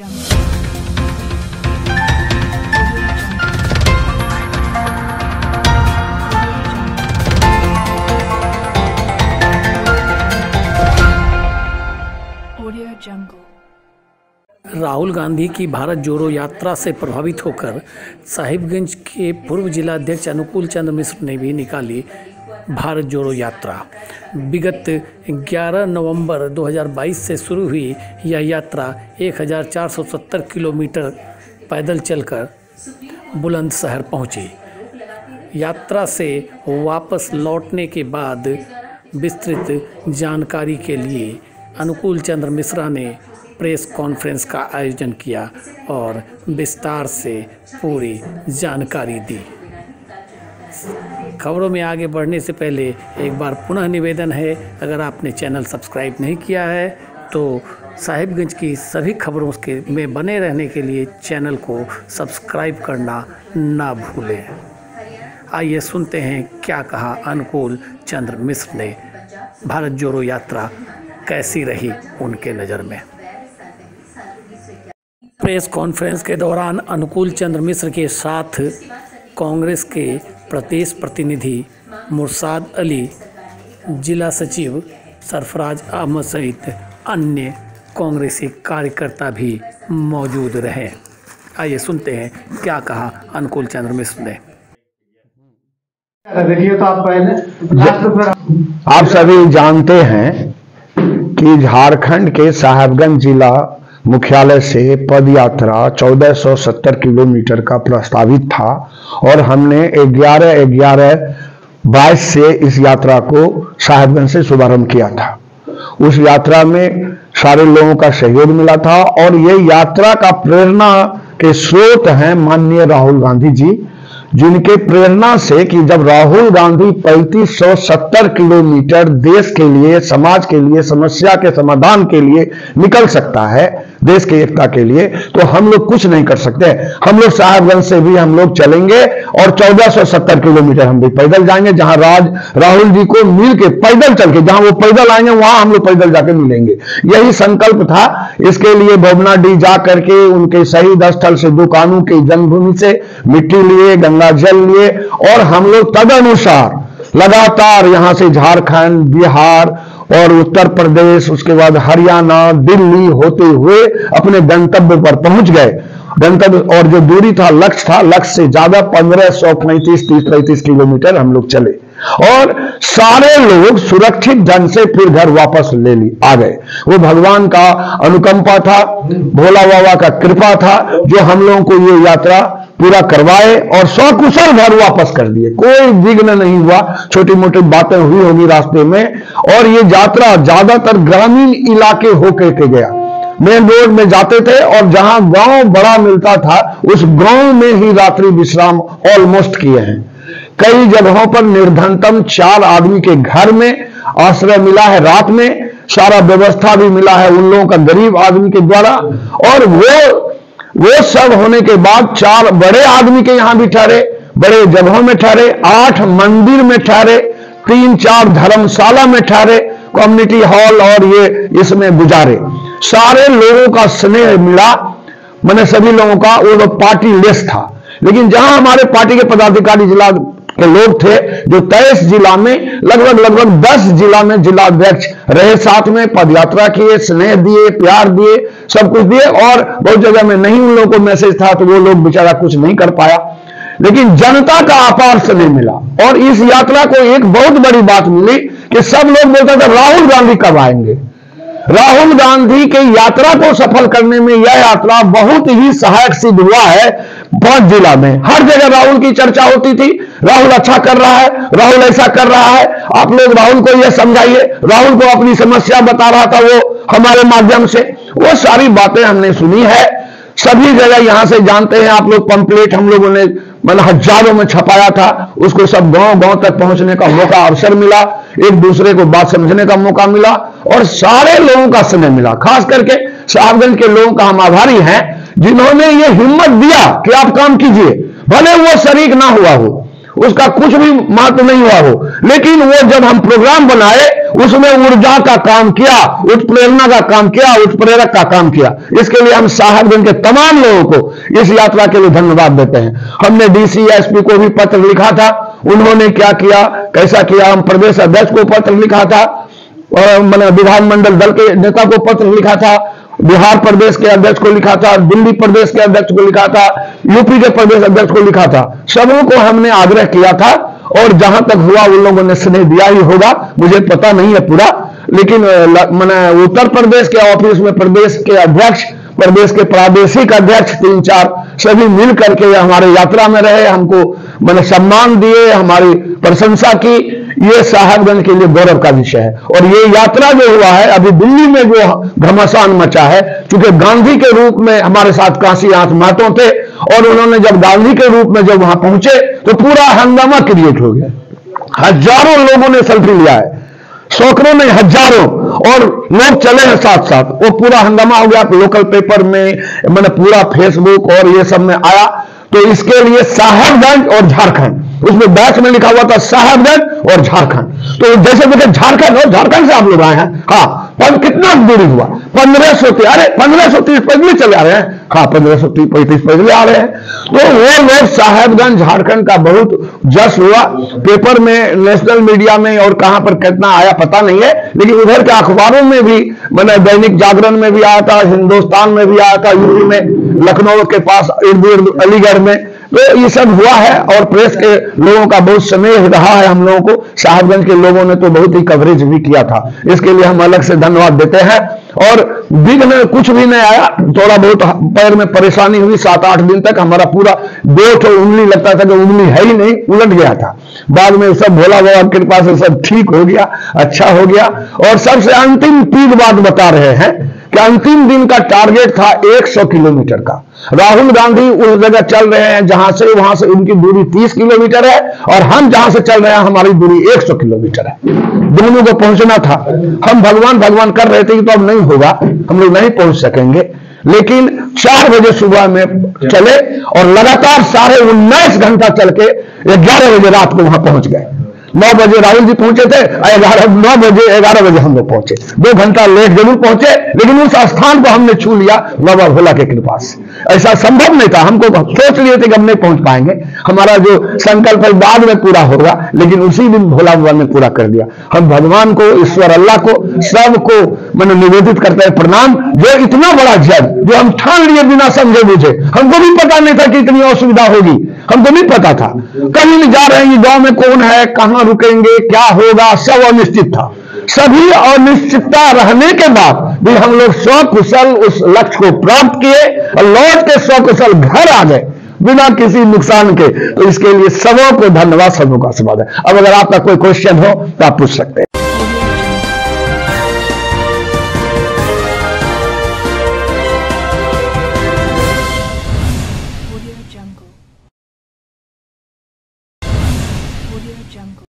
राहुल गांधी की भारत जोड़ो यात्रा से प्रभावित होकर साहिबगंज के पूर्व जिलाध्यक्ष अनुकूल चंद्र मिश्र ने भी निकाली भारत जोड़ो यात्रा। विगत 11 नवंबर 2022 से शुरू हुई यह यात्रा 1470 किलोमीटर पैदल चलकर बुलंदशहर पहुंची। यात्रा से वापस लौटने के बाद विस्तृत जानकारी के लिए अनुकूल चंद्र मिश्रा ने प्रेस कॉन्फ्रेंस का आयोजन किया और विस्तार से पूरी जानकारी दी। खबरों में आगे बढ़ने से पहले एक बार पुनः निवेदन है, अगर आपने चैनल सब्सक्राइब नहीं किया है तो साहिबगंज की सभी खबरों के में बने रहने के लिए चैनल को सब्सक्राइब करना ना भूलें। आइए सुनते हैं क्या कहा अनुकूल चंद्र मिश्र ने। भारत जोड़ो यात्रा कैसी रही उनके नज़र में। प्रेस कॉन्फ्रेंस के दौरान अनुकूल चंद्र मिश्र के साथ कांग्रेस के प्रदेश प्रतिनिधि मुर्शाद अली, जिला सचिव सरफराज अहमद सहित अन्य कांग्रेसी कार्यकर्ता भी मौजूद रहे। आइए सुनते हैं क्या कहा अनुकूल चंद्र मिश्र ने। देखिए तो आप सभी जानते हैं कि झारखंड के साहिबगंज जिला मुख्यालय से पद यात्रा 1470 किलोमीटर का प्रस्तावित था और हमने 11/11/22 से इस यात्रा को साहिबगंज से शुभारंभ किया था। उस यात्रा में सारे लोगों का सहयोग मिला था और ये यात्रा का प्रेरणा के स्रोत हैं माननीय राहुल गांधी जी, जिनके प्रेरणा से कि जब राहुल गांधी 3570 किलोमीटर देश के लिए, समाज के लिए, समस्या के समाधान के लिए निकल सकता है, देश की एकता के लिए, तो हम लोग कुछ नहीं कर सकते। हम लोग साहिबगंज से भी हम लोग चलेंगे और 1470 किलोमीटर हम भी पैदल जाएंगे। जहां राहुल जी को मिल के पैदल चल के, जहां वो पैदल आएंगे वहां हम लोग पैदल जाके मिलेंगे। यही संकल्प था। इसके लिए भवनाडीह जा करके उनके शहीद स्थल से, दुकानों की जन्मभूमि से मिट्टी लिए, गंगा जल लिए और हम लोग तदनुसार लगातार यहां से झारखंड, बिहार और उत्तर प्रदेश, उसके बाद हरियाणा, दिल्ली होते हुए अपने गंतव्य पर पहुंच गए। गंतव्य और जो दूरी था, लक्ष्य से ज्यादा 1535-30-35 किलोमीटर हम लोग चले और सारे लोग सुरक्षित ढंग से फिर घर वापस आ गए। वो भगवान का अनुकंपा था, भोला बाबा का कृपा था जो हम लोगों को ये यात्रा पूरा करवाए और सकुशल घर वापस कर दिए। कोई विघ्न नहीं हुआ, छोटी मोटी बातें हुई होगी रास्ते में। और ये यात्रा ज्यादातर ग्रामीण इलाके होकर के गया। मेन रोड में जाते थे और जहां गांव बड़ा मिलता था उस गांव में ही रात्रि विश्राम ऑलमोस्ट किए हैं। कई जगहों पर निर्धनतम 4 आदमी के घर में आश्रय मिला है रात में, सारा व्यवस्था भी मिला है उन लोगों का गरीब आदमी के द्वारा। और वो सब होने के बाद 4 बड़े आदमी के यहां भी ठहरे, बड़े जगहों में ठहरे, 8 मंदिर में ठहरे, 3-4 धर्मशाला में ठहरे, कम्युनिटी हॉल और ये इसमें गुजारे। सारे लोगों का स्नेह मिला, मैंने सभी लोगों का, वो पार्टी लेस था। लेकिन जहां हमारे पार्टी के पदाधिकारी जिला के लोग थे, जो 23 जिला में लगभग 10 जिला में जिलाध्यक्ष रहे, साथ में पदयात्रा किए, स्नेह दिए, प्यार दिए, सब कुछ दिए। और बहुत जगह में नहीं उन लोगों को मैसेज था तो वो लोग बेचारा कुछ नहीं कर पाया, लेकिन जनता का अपार स्नेह मिला। और इस यात्रा को एक बहुत बड़ी बात मिली कि सब लोग बोलते थे राहुल गांधी कब आएंगे। राहुल गांधी के यात्रा को सफल करने में यह यात्रा बहुत ही सहायक सिद्ध हुआ है। 5 जिला में हर जगह राहुल की चर्चा होती थी, राहुल अच्छा कर रहा है, राहुल ऐसा कर रहा है, आप लोग राहुल को यह समझाइए। राहुल को अपनी समस्या बता रहा था वो हमारे माध्यम से, वो सारी बातें हमने सुनी है। सभी जगह यहां से जानते हैं आप लोग, पंपलेट हम लोगों ने मतलब हजारों में छपाया था, उसको सब गांव तक पहुंचने का मौका, अवसर मिला, एक दूसरे को बात समझने का मौका मिला और सारे लोगों का स्नेह मिला। खास करके साहिबगंज के लोगों का हम आभारी हैं जिन्होंने ये हिम्मत दिया कि आप काम कीजिए, भले वो शरीक ना हुआ हो, उसका कुछ भी महत्व नहीं हुआ हो, लेकिन वो जब हम प्रोग्राम बनाए उसमें ऊर्जा का काम किया, उत्प्रेरणा का काम किया, उत्प्रेरक का काम किया। इसके लिए हम साहेबगंज के तमाम लोगों को इस यात्रा के लिए धन्यवाद देते हैं। हमने डीसी एसपी को भी पत्र लिखा था, उन्होंने क्या किया, कैसा किया। हम प्रदेश अध्यक्ष को पत्र लिखा था, और मैंने विधानमंडल दल के नेता को पत्र लिखा था, बिहार प्रदेश के अध्यक्ष को लिखा था, दिल्ली प्रदेश के अध्यक्ष को लिखा था, यूपी के प्रदेश अध्यक्ष को लिखा था। सबों को हमने आग्रह किया था, और जहां तक हुआ उन लोगों ने स्नेह दिया ही होगा, मुझे पता नहीं है पूरा। लेकिन मैंने उत्तर प्रदेश के ऑफिस में प्रदेश के अध्यक्ष, प्रदेश के प्रादेशिक अध्यक्ष 3-4 सभी मिल करके हमारे यात्रा में रहे, हमको मैंने सम्मान दिए, हमारी प्रशंसा की। ये साहेबगंज के लिए गौरव का विषय है। और ये यात्रा जो हुआ है, अभी दिल्ली में जो घमासान मचा है, क्योंकि गांधी के रूप में हमारे साथ काशीनाथ महतो थे, और उन्होंने जब गांधी के रूप में जब वहां पहुंचे तो पूरा हंगामा क्रिएट हो गया। हजारों लोगों ने सेल्फी लिया है, सैकड़ों नहीं हजारों, और लोग चले हैं साथ साथ। वो पूरा हंगामा हो गया, लोकल पेपर में, मैंने पूरा फेसबुक और ये सब में आया। तो इसके लिए साहेबगंज और झारखंड, उसमें बैच में लिखा हुआ था साहेबगंज और झारखंड। तो जैसे देखे झारखंड और झारखंड से आप लोग आए हैं, हाँ, पर कितना दूरी हुआ, 1530, अरे 1530 पैदल चले आ रहे हैं, हाँ 1530-35 पैदल आ रहे हैं। तो वो लोग साहेबगंज झारखंड का बहुत जश हुआ। पेपर में, नेशनल मीडिया में और कहां पर कितना आया पता नहीं है, लेकिन उधर के अखबारों में भी, मैंने दैनिक जागरण में भी आया था, हिंदुस्तान में भी आया था, यूपी में, लखनऊ के पास इर्द गिर्द अलीगढ़ में। तो ये सब हुआ है, और प्रेस के लोगों का बहुत स्नेह रहा है हम लोगों को। साहेबगंज के लोगों ने तो बहुत ही कवरेज भी किया था, इसके लिए हम अलग से धन्यवाद देते हैं। और विघ्न कुछ भी नहीं आया, थोड़ा बहुत पैर में परेशानी हुई, 7-8 दिन तक हमारा पूरा 2 उंगली लगता था कि उंगली है ही नहीं, उलट गया था। बाद में सब भोला बाबा की कृपा से सब ठीक हो गया, अच्छा हो गया। और सबसे अंतिम पीक बात बता रहे हैं कि अंतिम दिन का टारगेट था 100 किलोमीटर का। राहुल गांधी उस जगह चल रहे हैं जहां से, वहां से उनकी दूरी 30 किलोमीटर है, और हम जहां से चल रहे हैं हमारी दूरी 100 किलोमीटर है। दोनों को पहुंचना था। हम भगवान भगवान कर रहे थे कि तो अब नहीं होगा, हम लोग नहीं पहुंच सकेंगे। लेकिन 4 बजे सुबह में चले, और लगातार 19.5 घंटा चल के 11 बजे रात को वहां पहुंच गए। 9 बजे राहुल जी पहुंचे थे, 9 बजे 11 बजे हम लोग पहुंचे। 2 घंटा लेट जरूर पहुंचे, लेकिन उस स्थान को हमने छू लिया बाबा भोला के कृपा से। ऐसा संभव नहीं था, हमको सोच लिए थे कि हम नहीं पहुंच पाएंगे, हमारा जो संकल्प है बाद में पूरा होगा, लेकिन उसी दिन भोला बाबा ने पूरा कर दिया। हम भगवान को, ईश्वर अल्लाह को, सबको मैंने निवेदित करते हैं प्रणाम। जो इतना बड़ा जग, जो हम ठान लिए बिना समझे बुझे, हमको भी पता नहीं था कि इतनी असुविधा होगी, हमको नहीं पता था। कहीं नहीं जा रहे हैं, गांव में कौन है, कहां रुकेंगे, क्या होगा, सब अनिश्चित था। सभी अनिश्चितता रहने के बाद भी हम लोग सकुशल उस लक्ष्य को प्राप्त किए, और लौट के सकुशल घर आ गए बिना किसी नुकसान के। तो इसके लिए सबों को धन्यवाद, सबों का आशीर्वाद है। अब अगर आपका कोई क्वेश्चन हो तो आप पूछ सकते हैं। Audio Jungle.